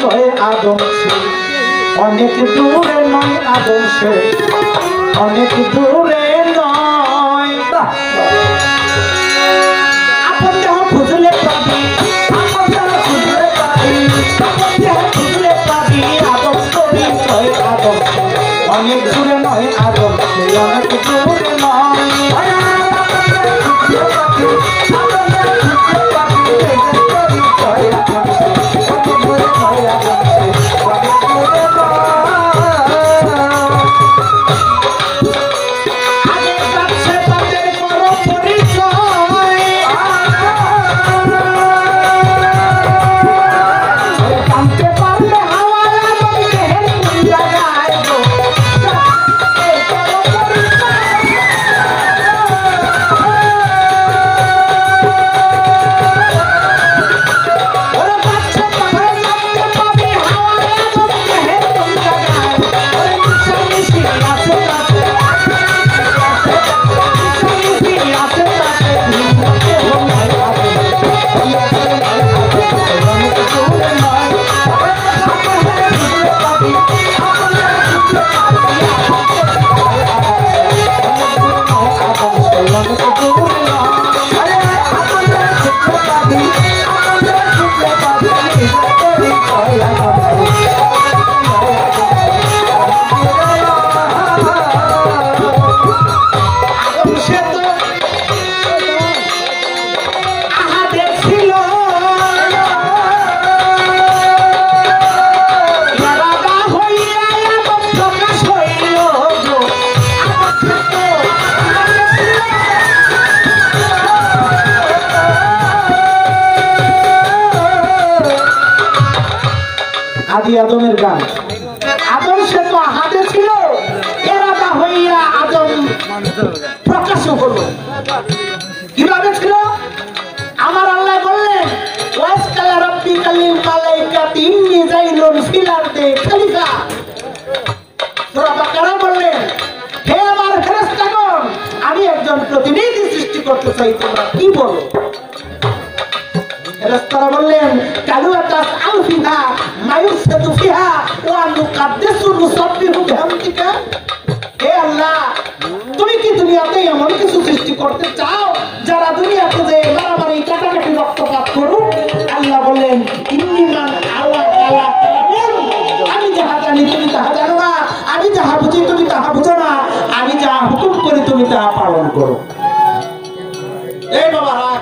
পরিচয় আদম সে অনেক দূরে নয়, আদম সে অনেক দূরে নয়। আপন দেহ খুঁজলে পাবি, আপন দেহ খুঁজলে পাবি, আপন দেহ খুঁজলে পাবি আদম পরিচয় আদম সে অনেক দূরে নয়, আদম সে অনেক দূরে নয়। আদি আদমের গান। আদম সে তো হাতে ছিল, এরাদা হইয়া আদম প্রকাশ হলো। কিভাবে ছিল? আমার আল্লাহ বললেন ওয়াসকালা রাব্বিকাল মালাইকাতি ইন্নী জাইলুন ফিল আরদি খলিফা। সূরা বাকারা বললেন হে আমার ফেরেশতাগণ, আমি একজন প্রতিনিধি সৃষ্টি করতে চাই, তোমরা কি বলো? ফেরেশতারা বললেন কালুয়াতাস আলফিহা মায়ুসতু ফিহা ওয়া নুকাদ্দিসু নুসাব্বিহু বিহামদিকা। হে আল্লাহ, তুমি কি দুনিয়াতে এমন কিছু সৃষ্টি করতে চাও যারা দুনিয়াতে যে মারামারি কাটাকাটি রক্তপাত করুক? আল্লাহ বললেন ইন্নিমান আলা আলা আমি যাহা জানি তুমি তাহা জানো না, আমি যাহা বুঝি তুমি তাহা বুঝো না, আমি যাহা হুকুম করি তুমি তাহা পালন করো। এই বাবা রাখ,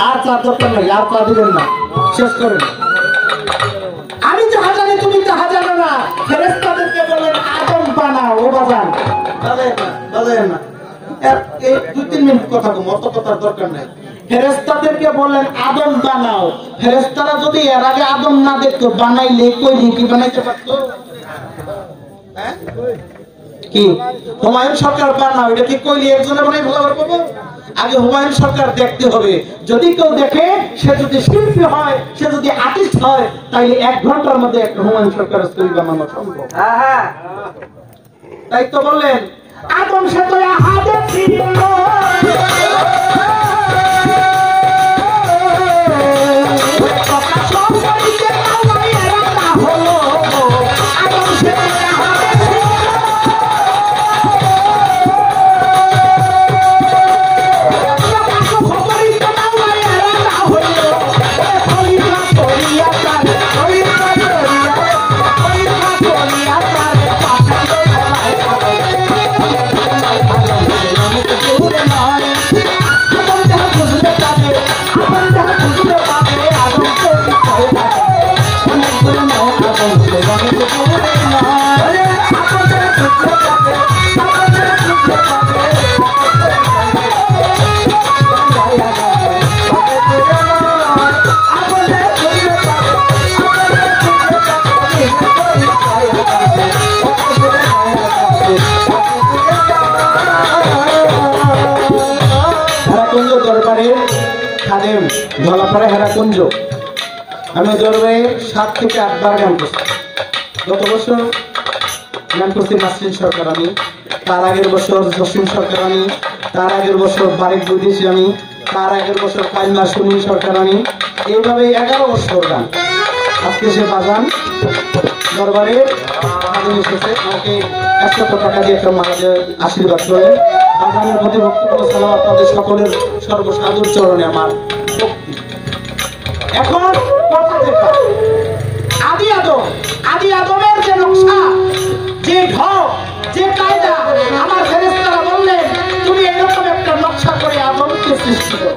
আর চার দরকার নাই, আর পা দিবেন না, শেষ করেন। আমি যাহা জানি তুমি তাহা জানো না। ফেরেশতাদেরকে বলেন আদম বানাও। ও বাজান বাজায় না, এই 2-3 মিনিট কথা কম, অত কথার দরকার নাই। ফেরেশতাদেরকে বলেন আদম বানাও। ফেরেশতারা যদি এর আগে আদম না দেখতো, বানাইলে কইলি কি বানাইতে পারতো? কি হুমায়ুন সরকার বানাও, এটা কি কইলি একজনে বানাই ভালো পাবো? আগে হুমায়ুন সরকার দেখতে হবে। যদি কেউ দেখে, সে যদি শিল্পী হয়, সে যদি আর্টিস্ট হয়, তাইলে 1 ঘন্টার মধ্যে একটা হুমায়ুন সরকারের ছবি বানানো সম্ভব। তাই তো বললেন আদম সে তো হাতে ছিল, ধলাপাড়া হেরাকুঞ্জ আমি দরবে 7 থেকে 8 বার গান করছি। গত বছর গান করছি নাসরিন সরকার আমি, তার আগের বছর জসিম সরকার আমি, তার আগের বছর বারেক বৈদেশি আমি, তার আগের বছর কাইমা সুনীল সরকার আমি, এইভাবে 11 বছর গান। আজকে সে বাজান দরবারে এসেছে, আমাকে 100 টাকা দিয়ে একটা মাঝে আশীর্বাদ করে বাজানের প্রতি ভক্তিপূর্ণ সালাম আপনাদের সকলের সর্বসাধুর চরণে আমার ভক্তি। এখন কথা দেখা আদি আদমের যে নকশা, যে ঢং, যে কায়দা, আমার ফেরেশতারা বললেন তুমি এরকম একটা নকশা করে আদমকে সৃষ্টি করো।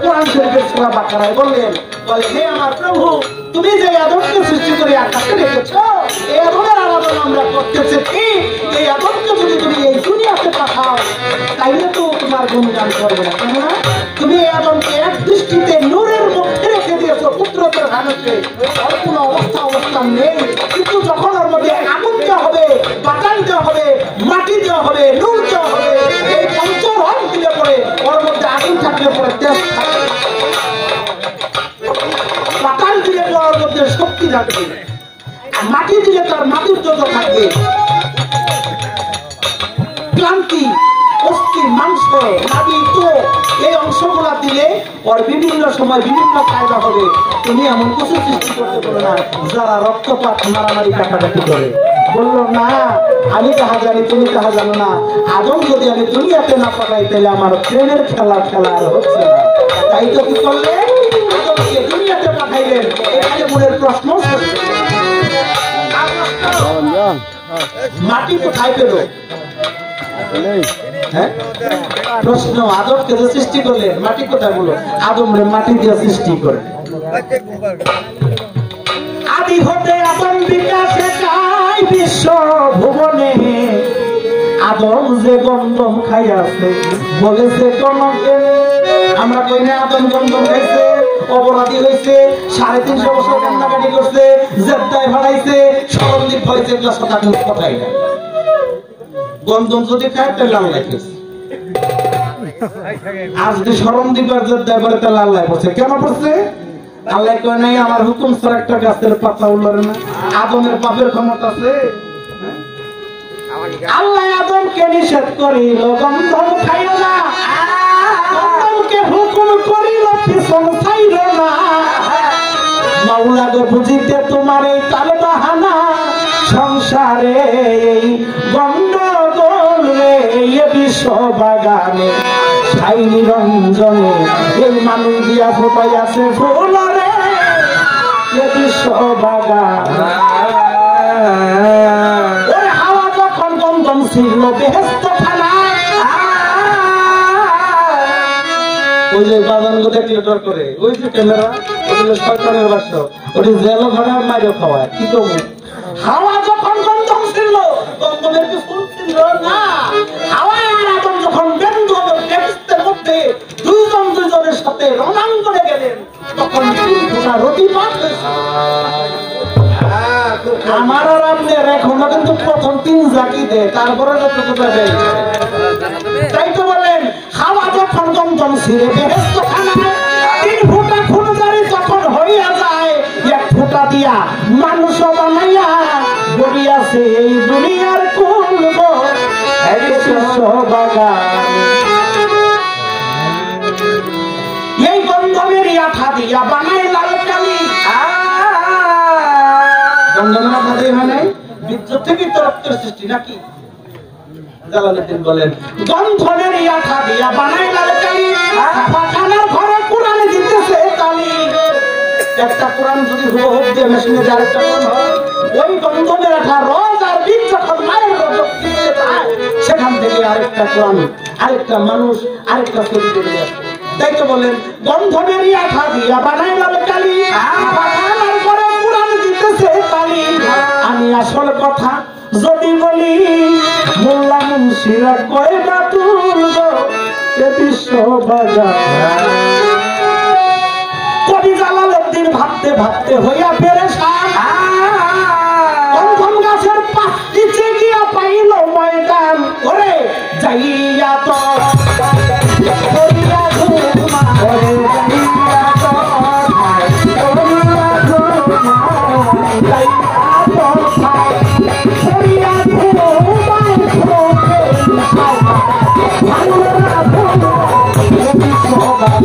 কোরআন শরীফের সূরা বাকারায় বললেন, বলে হে আমার প্রভু, তুমি যে আদমকে সৃষ্টি করে আকাশে রেখেছো, এই আদমের আরাধনা আমরা করতেছি, ঠিক এই আদমকে যদি তুমি এই দুনিয়াতে পাঠাও তাইলে তো তোমার গুণগান করবে না। কেননা তুমি এই আদমকে এক দৃষ্টিতে নূরের মধ্যে রেখে দিয়েছো, পুত্রদের হানতে আর কোনো অবস্থান নেই। কিন্তু যখন ওর মধ্যে আগুন দেওয়া হবে, বাতাস দেওয়া হবে, মাটি দেওয়া হবে, নূর দেওয়া হবে, এই পঞ্চরং দিলে পরে ওর মধ্যে আগুন থাকলে পরে তেজ থাকবে, বাতাস দিলে ওর মধ্যে শক্তি থাকবে, মাটি দিলে তার মাধুর্যতা থাকবে, ক্লান্তি, অস্থি, মাংস, নাভি, তো এই অংশগুলা দিলে ওর বিভিন্ন সময় বিভিন্ন কায়দা হবে। তুমি এমন কিছু সৃষ্টি করতে পারো না যারা রক্তপাত, মারামারি, কাটাকাটি করে। বললো না, আমি তাহা জানি, তুমি তাহা জানো না। আদম যদি আমি দুনিয়াতে না পাঠাই তাহলে আমার ট্রেনের খেলা আর হচ্ছে না। তাই তো কি করলে আদমকে দুনিয়াতে পাঠাইলেন। এখানে মনের প্রশ্ন, মাটি কোথায় পেল? প্রশ্ন, আদমকে যে সৃষ্টি করলেন মাটি কোথায় বলো? আদম রে মাটি দিয়ে সৃষ্টি করে। আদি হতে আদম বিকাশে যায় বিশ্ব ভুবনে, আদম যে গন্ধম খাইয়াছে বলেছে কনকে। আমরা কই না আদম গন্ধম খাইছে, অপরাধী হয়েছে, 350 বছর কান্নাকাটি করছে, জেদ্দায় ভাড়াইছে, সরঞ্জিত হয়েছে, এগুলা শতাংশ কথাই না। গন্ধম যদি খায় তাহলে আল্লাহ খেয়েছে, আজ যদি সরঞ্জিতের জেদ্দায় পড়ে তাহলে আল্লাহ পড়ছে। কেন পড়ছে? আল্লাহ কয় নাই আমার হুকুম ছাড়া একটা গাছের পাতা উল্লরে না। আদমের পাপের ক্ষমতা আছে। আল্লাহ আদমকে নিষেধ করিল গন্ধম খাইও না, আদমকে হুকুম করিল পিছন ছাইল না। মাওলা গো বুঝিতে তোমার এই তাল বাহানা, সংসারে এই গন্ডগোল রে বিশ্ব বাগানে ছাই নিরঞ্জনে এই মানুষ দিয়া ফোটাই আছে ফুল রে বিশ্ব বাগান। হাওয়া যখন গন্ধম ছিল বেহেশত খানা, ওই যে বাগানগুলো দেখলে ডর করে, ওই যে ক্যামেরা, ওগুলো সরকারের বাস্য, ওটি জেল ঘরের মাইরে খাওয়ায়। কি তো হাওয়া যখন গন্ধম ছিল, গন্ধমের কি ফুল ছিল না। হাওয়া আর আদম যখন বেহেশতের মধ্যে দুজনের সাথে রণাঙ্গনে গেলেন, তখন 3 ফোঁটা রতি পাক হয়েছে। আমার আর আপনার এখনো কিন্তু প্রথম 3 জাকি দেয়, তারপরে যতটুকু দেয়। তাই তো বলেন হাওয়া যখন গন্ধম ছিল বেহেশত খানায়, 3 ফোঁটা খুনজারি যখন হইয়া যায়, 1 ফোঁটা দিয়া মানুষ বানাইয়া গড়িয়াছে এই দুনিয়ার কুলব বাগান। এই গন্ধমের আঠা দিয়া বানাই লাল কালি। গন্ধমের আঠা দিয়ে মানে বিদ্যুৎ থেকে তো রক্তের সৃষ্টি নাকি? জালালউদ্দিন বলেন গন্ধমের আঠা দিয়া বানাই লাল কালি, পাখানার ঘরে কোরআন দিতেছে তালি। একটা কোরআন যদি হুবহু দিয়ে মেশিনে যায় আরেকটা কোরআন হয়, ওই গন্ধমের আঠা রোজ আর দিন যখন মায়ের রক্ত দিতে যায়, সেখান থেকে আরেকটা কোরআন, আরেকটা মানুষ, আরেকটা চরিত্র বেরিয়ে আসে। তাই তো বলেন গন্ধমের আঠা দিয়া বানাই লাল কালি, পাখানার ঘরে কোরআন দিতেছে তালি। আমি আসল কথা যদি বলি, মোল্লা মুন্সিরা কয় না তুলব এ বিশ্ব বাগান। কবি জালালউদ্দিন ভাবতে ভাবতে হইয়া পেরেশান, গন্ধম গাছের পাশ নিচে গিয়া পাইল ময়দান। ওরে যাইয়া তো করিয়া ঘুমা, ওরে যাইয়া তো করিয়া ঘুমা, যাইয়া তো করিয়া ঘুমা, ভালো না ঘুমা বিশ্ব বাগান।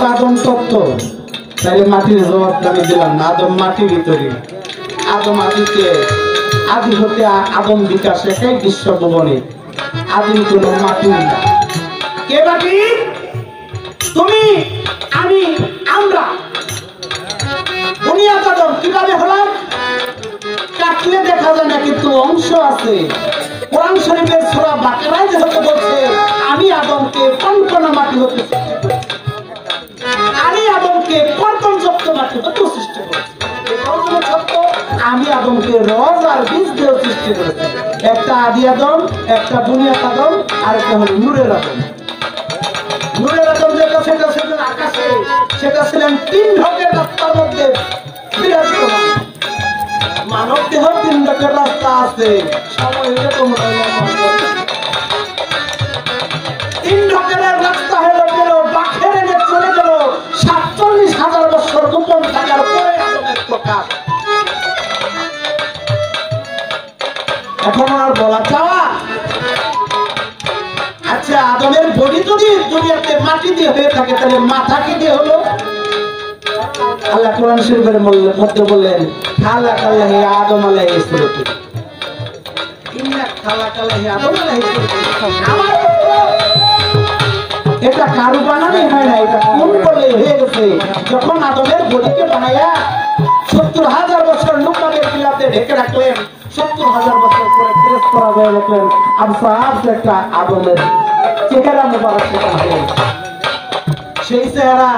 আদম তত্ত্ব তাইলে মাটির জবাব আমি দিলাম না। আদম মাটির ভিতরে, আদম আদিতে আদি হতে আদম বিকাশ একাই বিশ্ব ভুবনে, আদিম কোন মাটি কে মাটি? তুমি, আমি, আমরা। দুনিয়া আদম কিভাবে হলাম? কাটলে দেখা যায় না, কিন্তু অংশ আছে। কোরআন শরীফের সূরা বাকারায় যেহেতু বলছে আমি আদমকে কনকনা মাটি হতে সৃষ্টি করেছি, আমি আদমকে কর্তনযুক্ত মাটি হতে সৃষ্টি করেছি। আমি আদমকে রজ আর বীজ দিয়ে সৃষ্টি করেছি। একটা আদি আদম, একটা বুনিয়াদ আদম, আর একটা হল নূরের আদম। নূরের আদম যেটা সেটা ছিলেন আকাশে, সেটা ছিলেন 3 ঢোকের রাস্তার মধ্যে বিরাজমান। মানব দেহ 3 ঢোকের রাস্তা আছে, সময় হলে তোমরা 3 ঢোকের রাস্তা হলো গেল বাঘের এনে চলে গেল 47,000 বছর গোপন থাকার পরে আদমের প্রকাশ। এখন আর বলা চাওয়া, আচ্ছা আদমের বডি যদি দুনিয়াতে মাটি দিয়ে হয়ে থাকে তাহলে মাথা কি দিয়ে হলো? আল্লাহ কোরআন শরীফের মধ্যে বললেন খালাকাল্লাহি আদম আলাইহিস সালাম, ইন্না খালাকাল্লাহি আদম আলাইহিস সালাম। এটা কারু বানানো হয় না, এটা কোন বলে হয়ে গেছে। যখন আদমের বডিকে বানায়া 70,000 বছর লুকাবে বিলাতে ঢেকে রাখলেন, 70,000 বছর পরে ফেরেশ করা হয়ে রাখলেন, আবসার একটা আদমের চেহারা মোবারক হয়ে সেই চেহারা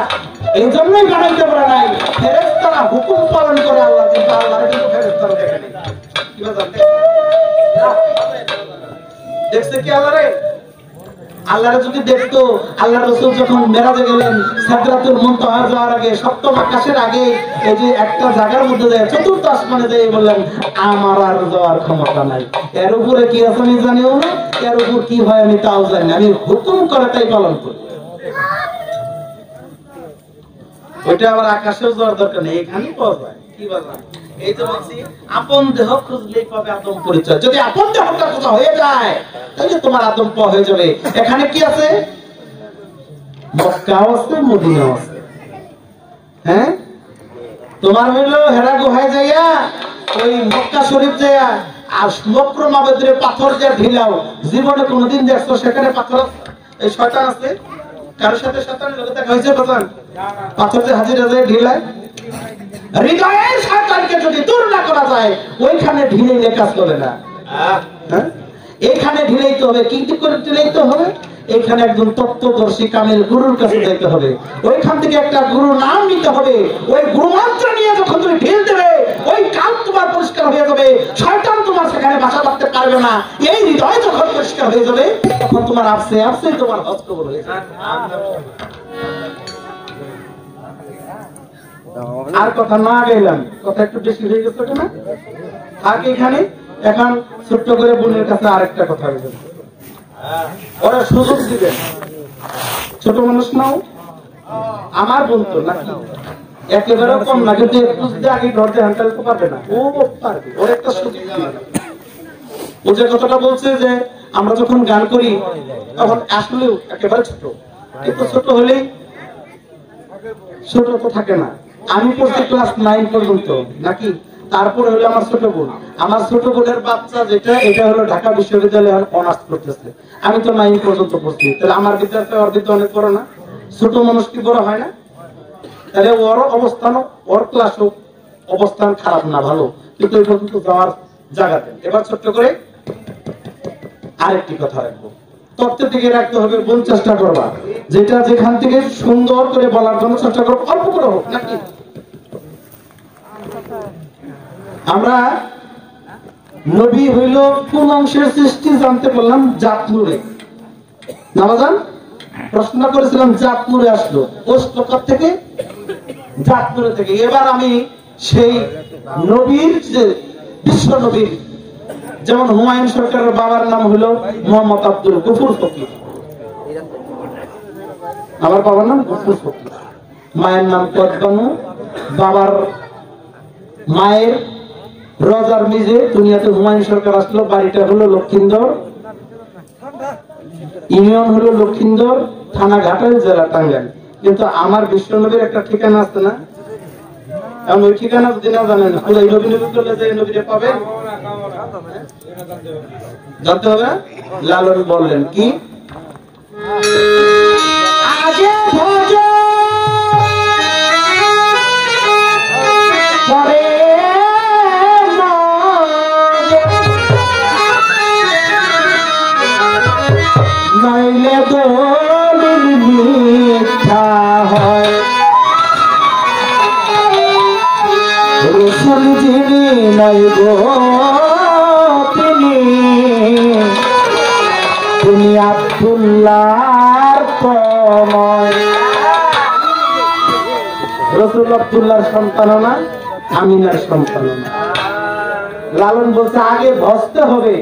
এই জন্যই বানাইতে পারে নাই। ফেরেশতারা হুকুম পালন করে আল্লাহ, কিন্তু আল্লাহর কিন্তু ফেরেশতারা দেখেনি। কি বলেন? দেখছে কি আল্লাহরে? আল্লাহরে যদি দেখতো, আল্লাহ রাসূল যখন মেরাজে গেলেন সিদরাতুল মুনতাহা যাওয়ার আগে, সপ্তম আকাশের আগে, এই যে একটা জায়গার মধ্যে যায়, চতুর্থ আসমানে যায় বললেন আমার আর যাওয়ার ক্ষমতা নাই। এর উপরে কি আছে আমি জানিও না, এর উপর কি হয় আমি তাও জানি না, আমি হুকুম করে তাই পালন করি। ওইটা আবার আকাশেও যাওয়ার দরকার নেই, এখানেই পাওয়া যায়। কি বললাম? এই যে বলছি আপন দেহ খুঁজলেই পাবে আদম পরিচয়। যদি আপন দেহটা খোঁজা হয়ে যায় তাহলে তোমার আদম পাওয়া হয়ে যাবে। এখানে কি আছে? মক্কাও আছে, মদিনাও আছে। হ্যাঁ, তোমার হইলো হেরা গুহায় যাইয়া ওই মক্কা শরীফ যাইয়া আর মক্র মাবেদের পাথর যে ঢিলাও, জীবনে কোনোদিন দেখছো সেখানে পাথর? এই শয়তান আছে, কারোর সাথে শয়তানের লোক দেখা হয়েছে? পাথর যে হাজির হাজির ঢিলায়, হৃদয়ের শয়তানকে যদি দূর না করা যায় ওইখানে ঢিলাইলে কাজ করে না। এইখানে ঢিলাইতে হবে, কিন্তু করে ঢিলাইতে হবে এখানে একজন তত্ত্বদর্শী কামেল গুরুর কাছে যেতে হবে। ওইখান থেকে একটা গুরু নাম নিতে হবে। ওই গুরু মন্ত্র নিয়ে যখন তুমি ঢিল দেবে ওই কাম তোমার পরিষ্কার হয়ে যাবে, শয়তান তোমার সেখানে বাসা বাঁধতে পারবে না। এই হৃদয় যখন পরিষ্কার হয়ে যাবে তখন তোমার আপসে আপসে তোমার হজ কবুল হয়ে যাবে। আর কথা না গেলাম, কথা একটু বেশি হয়ে গেছে না? থাক এখানে। এখন ছোট্ট করে বোনের কাছে আরেকটা কথা বলবেন, ওরা সুযোগ দিবেন। ছোট মানুষ নাও, আমার বোন তো নাকি একেবারে কম না, কিন্তু একটু আগে ঘর দিয়ে হ্যান্ডেল করতে পারবে না, ও পারবে, ওর একটা সুযোগ দিবেন। ও যে কথাটা বলছে যে আমরা যখন গান করি তখন আসলেও একেবারে ছোট, কিন্তু ছোট হলেই ছোট তো থাকে না। আমি পড়ছি ক্লাস 9 পর্যন্ত নাকি, তারপরে হলো আমার ছোট বোন। আমার ছোট বোনের বাচ্চা যেটা, এটা হলো ঢাকা বিশ্ববিদ্যালয়ে অনার্স করতেছে। আমি তো 9 পর্যন্ত পড়ছি, তাহলে আমার বিদ্যার্থী ওর বিদ্যা অনেক বড় না? ছোট মানুষ কি বড় হয় না? তাহলে ওর অবস্থান, ওর ক্লাস অবস্থান খারাপ না, ভালো, কিন্তু এই পর্যন্ত যাওয়ার জায়গাতে। এবার ছোট্ট করে আরেকটি কথা রাখবো, তত্ত্বের দিকে রাখতে হবে, বোন চেষ্টা করবা যেটা যেখান থেকে সুন্দর করে বলার জন্য চেষ্টা করবো, অল্প করে হোক নাকি। আমরা নবী হইল কোন অংশের সৃষ্টি জানতে বললাম, জাত নূরে। নামাজান প্রশ্ন করেছিলাম, জাত নূরে আসলো, ওস্তকার থেকে, জাত নূরে থেকে। এবার আমি সেই নবীর যে বিশ্ব নবীর, যেমন হুমায়ুন সরকারের বাবার নাম হলো মোহাম্মদ আব্দুল গফুর ফকির, আমার বাবার নাম গফুর ফকির, মায়ের নাম কদবানু, বাবার মায়ের রজার মিজে দুনিয়াতে হুমায়ুন সরকার আসলো। বাড়িটা হলো লক্ষিন্দর, ইউনিয়ন হলো লক্ষিন্দর, থানা ঘাটাইল, জেলা টাঙ্গাইল। কিন্তু আমার বিশ্বনবীর একটা ঠিকানা আছে না, কারণ ওই ঠিকানা যদি না জানেন, এই নবী নবী করলে যে নবীরে পাবেন জানতে হবে। লালন বললেন কি, আগে ভজ পরে নইলে দলিল মিথ্যা হয়, রসুল যিনি নাই গো তিনি আব্দুল্লাহর তনয়। রসুল আব্দুল্লাহর সন্তান না, আমিনার সন্তান না। লালন বলছে আগে ভজতে হবে।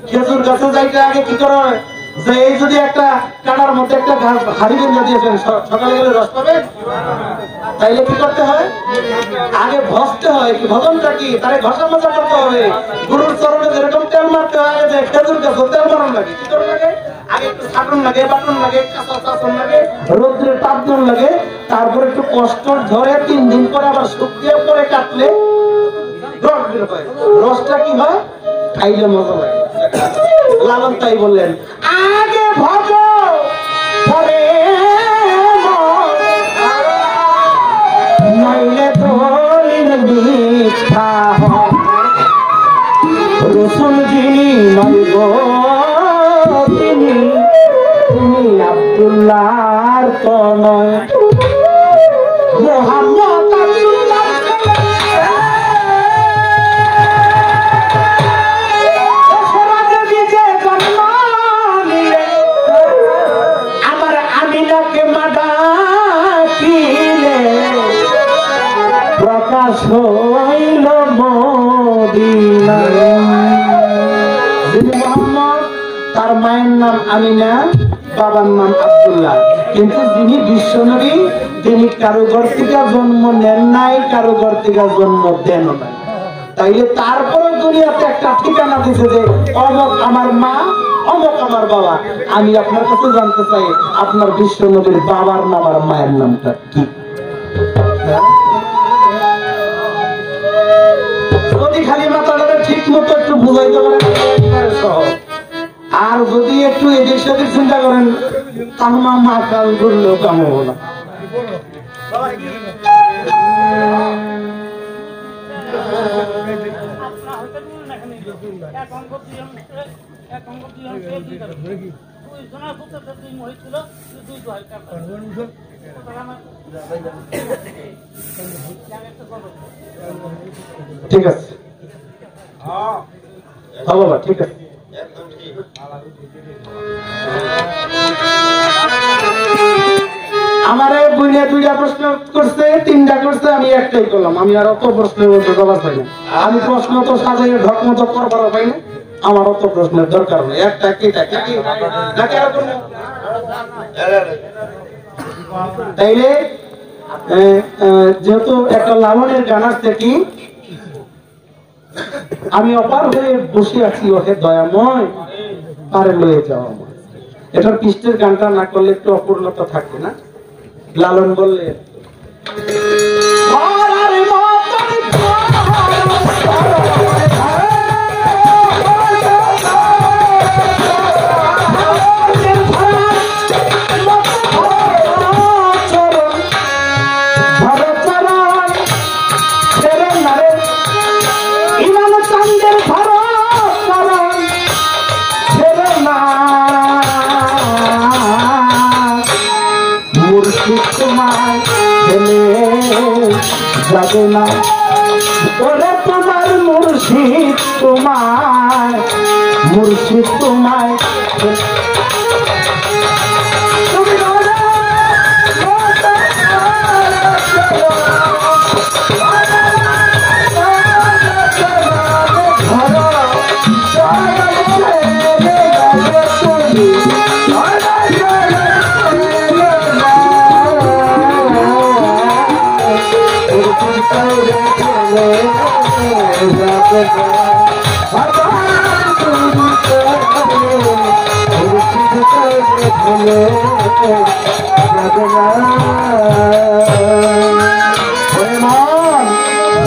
খেজুর গাছে যাইতে আগে কি করে হয়, যে এই যদি একটা কাটার মধ্যে একটা হাড়ি বেঁধে দিয়েছেন, সকালে গেলে রস পাবেন, তাইলে কি করতে হয়, আগে ভজতে হয়। কি ভজনটা কি, তারে ঘষা মজা করতে হবে। গুরুর চরণে যেরকম তেল মারতে হয়, আগে যে খেজুর গাছে তেল মারণ লাগে, কি করে লাগে, আগে একটু ছাটন লাগে, বাটন লাগে, কাঁচা চাচন লাগে, রোদ্রে তাপন লাগে, তারপর একটু কষ্ট ধরে 3 দিন পরে আবার শুকিয়ে পরে কাটলে রস বের হয়। রসটা কি হয়, খাইলে মজা লাগে। লালন তাই বললেন, আগে ভজ পরে নইলে দলিল মিথ্যা হয়, রসুল যিনি নাই গো তিনি আব্দুল্লাহর তনয়। মোহাম্মদ আমার আমিনাকে মাডাকিলে প্রকাশ হইল মদিনায়। যিনি মোহাম্মদ, তার মায়ের নাম আমিনা, বাবার নাম আব্দুল্লাহ, কিন্তু যিনি বিশ্বনবী তিনি কারো ঘর থেকে জন্ম নেন নাই, কারো ঘর থেকে জন্ম দেন নাই। তাইলে তারপরে দুনিয়াতে একটা ঠিকানা দিছে যে অমক আমার মা, অমক আমার বাবা। আমি আপনার কাছে জানতে চাই, আপনার বিশ্বনবীর বাবার নাম আর মায়ের নামটা কি? যদি খালি মাথাটা ঠিক মতো একটু বুঝাইতে পারেন, আর যদি একটু এদিক সেদিক চিন্তা করেন, তাহলে মা কাল করলেও কাম হবো না। ঠিক আছে, বাবা ঠিক আছে। আমারে বুঝিয়ে 2টা প্রশ্ন করছে, 3টা করছে, আমি একটাই করলাম। আমি আর অত প্রশ্নের বলতে জবাব পাই না। আমি প্রশ্ন তো সাজাইয়ে ঢক মতো করবারও পাই না, আমার অত প্রশ্নের দরকার নেই। একটা কি থাকে কি নাকি আর কোনো। তাইলে যেহেতু একটা লালনের গান আছে কি, আমি অপার হয়ে বসে আছি, ওহে দয়াময় পারে লয়ে যাও। এটার পৃষ্ঠের গানটা না করলে একটু অপূর্ণতা থাকে না। লালন বললে যাবে না ওরে তোমার মুর্শিদ, তোমায় মুর্শিদ তোমায়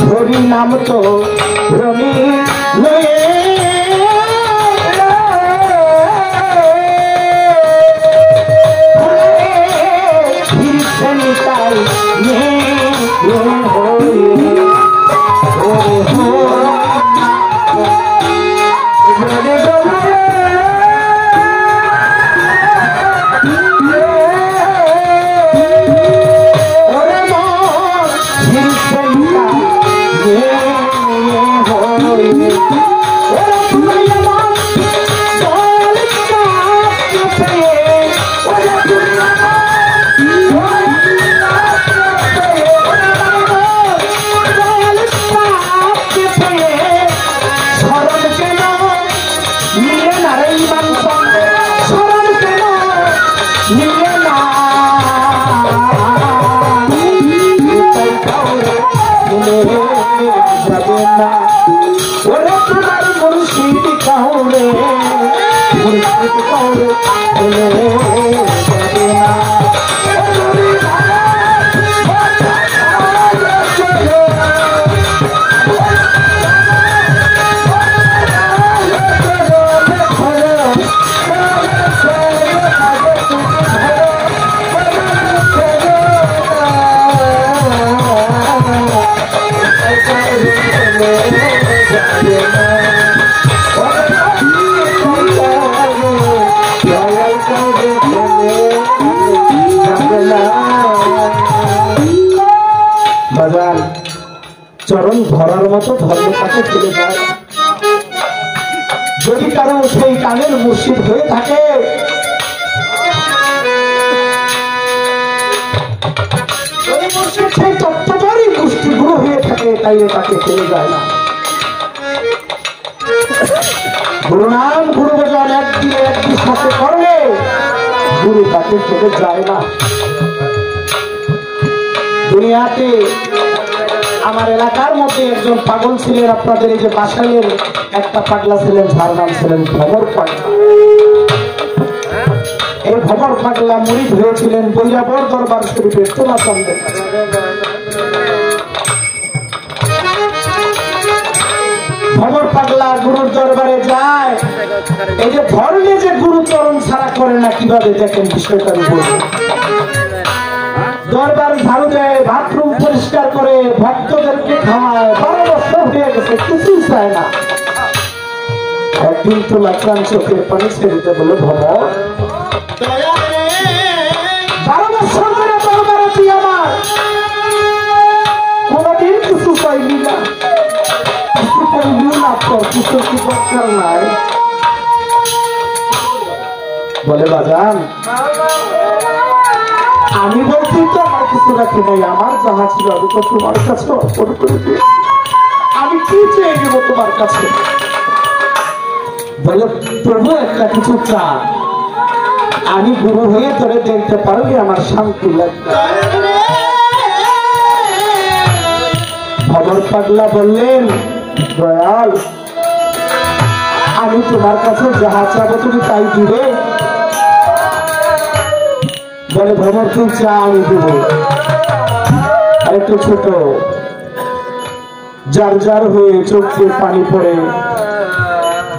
হরি নাম তো রমি চরণ ধরার মতো ধর্ম তাকে ফিরে যায়। যদি কারো সেই কালের মুর্শিদ হয়ে থাকে, সেই তত্ত্বটারই পুষ্টিগুলো হয়ে থাকে, তাই তাকে ফিরে যায় না। গুরু নাম গুরু বচন একদিনে একদিন সাথে করলে গুরু তাকে ফিরে যায় না। দুনিয়াতে আমার এলাকার মধ্যে একজন পাগল ছিলেন, আপনাদের এই যে বাসাইয়ের একটা পাগলা ছিলেন, যার নাম ছিলেন ভবর পাগলা। এই ভবর পাগলা মুরিদ হয়েছিলেন বৈরাবর দরবার শরীফের চোলাচন্দ্রের কাছে। ভবর পাগলা গুরুর দরবারে যায়, এই যে ধর্মে যে গুরু চরণ ছাড়া করে না, কিভাবে দেখেন বিষয়টার উপর। দরবার ঝাড়ু দেয়, বাথরুম পরিষ্কার করে, ভক্তদেরকে খাওয়ায়, 12 বছর হয়ে গেছে, কিছুই চায় না। একদিন তো লাচান চোখের পানি ছেড়ে বলে, ভবর 12 বছর ধরে দরবারে তুই আমার কোনদিন কিছু চাইলি না, কিছু করলিও না, তো কিছু কি দরকার নাই। বলে বাজান, আমি বলছি তো আমার কিছু রাখি নাই, আমার যাহা ছিল আমি তো তোমার কাছে অর্পণ করে দিয়েছি, আমি কি চেয়ে নেব তোমার কাছে? বলে প্রভু একটা কিছু চা, আমি গুরু হয়ে ধরে দেখতে পারলে আমার শান্তি লাগবে। ভবর পাগলা বললেন, দয়াল আমি তোমার কাছে যাহা চাবো তুমি তাই দিবে? বলে ভ্রমর তুই চা আমি দেবো। আরেকটু ছোট যার যার হয়ে চোখে পানি পড়ে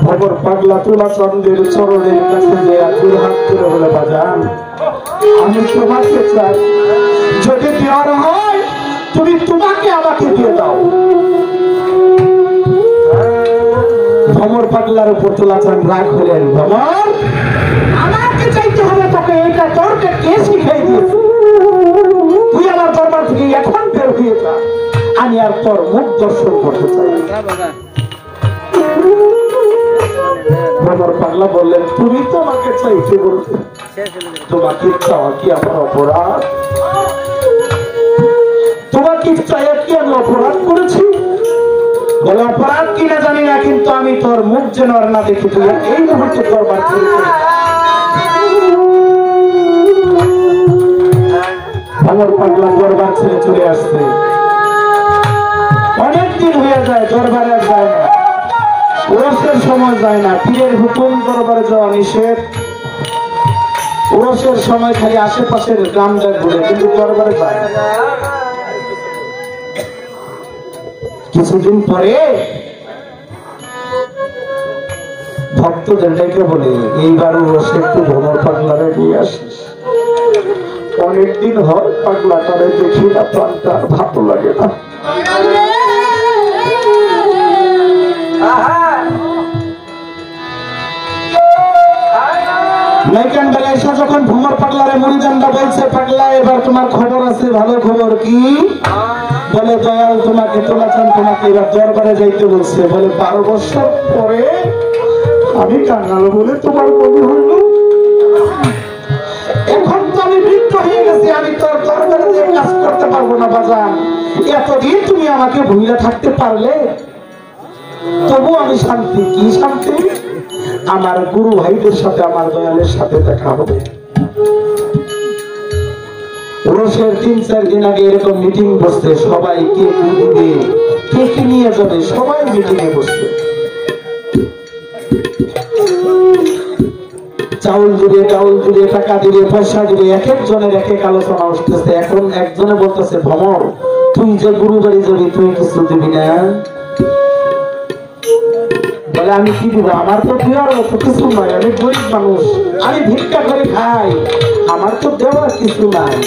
ভ্রমর পাগলা তুলা চন্দ্রের চরণের কাছে যে দুই হাত করে বলে বাজান আমি তোমাকে চাই, যদি দেওয়ার হয় তুমি তোমাকে আমাকে দিয়ে দাও। ভ্রমর পাগলার উপর তুলা চান রাগ হলেন, ভ্রমর আমাকে চাইতে হবে তোকে, এটা তোরকে কে শিখাই দিয়েছে? তুই আমার দরবার থেকে এখন বের হয়ে যা, আমি আর তোর মুখ দর্শন করতে চাই। ভ্রমর পাগলা বললেন তুমি তো আমাকে চাইতে বলতে, তোমাকে চাওয়া কি আমার অপরাধ? তোমাকে চাইয়া কি আমি অপরাধ করেছি? বলে অপরাধ কিনা জানি না, কিন্তু আমি তোর মুখ যেন আর না দেখি তুই এই মুহূর্তে দরবার করেছি। ভ্রমর পাগলা দরবার ছেড়ে চলে আসছে। অনেকদিন হয়ে যায় দরবারে যায় না, ওরসের সময় যায় না, পীরের হুকুম দরবারে যাওয়া নিষেধ। ওরসের সময় খালি আশেপাশের গ্রামটা ঘুরে, কিন্তু দরবারে যায় না। কিছুদিন পরে ভক্তদের ডেকে বলে এইবার ওরসে একটু ভ্রমর পাগলারে নিয়ে আসিস, অনেকদিন হয় পাগলাটারে দেখি না, প্রাণটা ভালো লাগে না। নাইকান বেলা এসে যখন ভ্রমর পাগলারে মুড়িদানটা বলছে পাগলা এবার তোমার খবর আছে, ভালো খবর কি? বলে দয়াল তোমাকে তোলাচান তোমাকে এবার দরবারে যাইতে বলছে। বলে 12 বছর পরে আমি কান্নালো বলে তোমার মনে হইল, এখন তো আমি বৃদ্ধ হয়ে গেছি, আমি তোর দরবারে যে কাজ করতে পারবো না বাজান। এতদিন তুমি আমাকে ভুলে থাকতে পারলে, তবু আমি শান্তি। কি শান্তি? আমার গুরু ভাইদের সাথে আমার দয়ালের সাথে দেখা হবে। ওরসের 3-4 দিন আগে এরকম মিটিং বসতে, সবাই কে কি দিবে, কে কি নিয়ে যাবে, সবাই মিটিং এ বসতে। চাউল দিবে, টাউল দিবে, টাকা দিবে, পয়সা দিবে, এক একজনের এক এক আলোচনা উঠতেছে। এখন একজনে বলতেছে ভ্রমর তুই যে গুরু বাড়ি যাবি তুই কিছু দিবি না? বলে আমি কি দিব, আমার তো দেওয়ার মতো কিছু নয়, আমি গরিব মানুষ, আমি ভিক্ষা করে খাই, আমার তো দেওয়ার কিছু নাই।